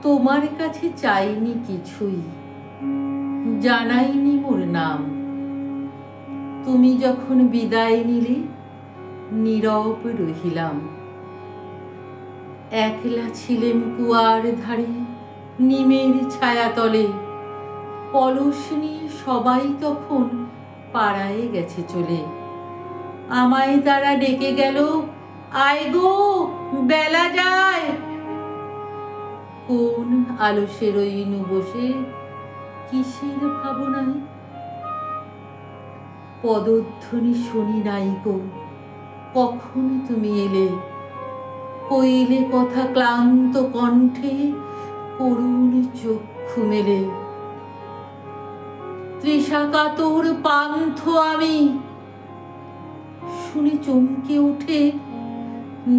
তোমার কাছে চাইনি কিছুই, জানাইনি মোর নাম। তুমি যখন বিদায় নিলে নীরব রহিলাম। একলা ছিলেম কুয়ার ধারে নিমের ছায়াতলে। কলস নিয়ে সবাই তখন পাড়ায় গেছে চলে। আমায় তারা ডেকে গেল, আয় গো বেলা যায়। কোন আলসে রইনু বসে কিসের ভাবনায়। পদধ্বনি শুনি নাই গো, কখন তুমি এলে। কইলে কথা ক্লান্ত কণ্ঠে, করুণ চক্ষু মেলে। তৃষাকাতর পান্থ আমি, শুনে চমকে উঠে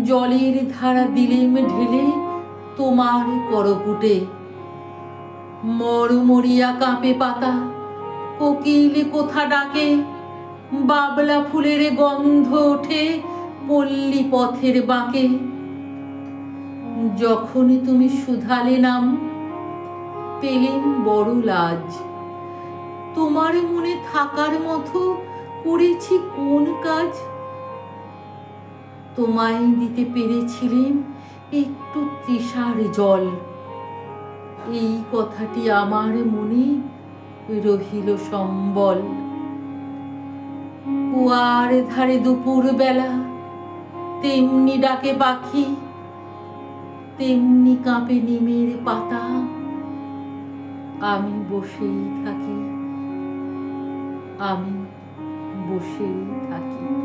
জলের ধারা দিলেম ঢেলে তোমার করপুটে। মরমরিয়া কাঁপে পাতা, কোকিল কোথা ডাকে। বাবলা ফুলের গন্ধ ওঠে পল্লী পথের বাঁকে। যখন তুমি শুধালে নাম, পেলেম বড় লাজ। তোমার মনে থাকার মতো করেছি কোন কাজ। তোমায় দিতে পেরেছিলেম একটু তৃষার জল। এই কথাটি আমার মনে রহিল সম্বল। কুয়ার ধারে দুপুর বেলা তেমনি ডাকে পাখি, তেমনি কাঁপে নিমের পাতা। আমি বসেই থাকি, আমি বসেই থাকি।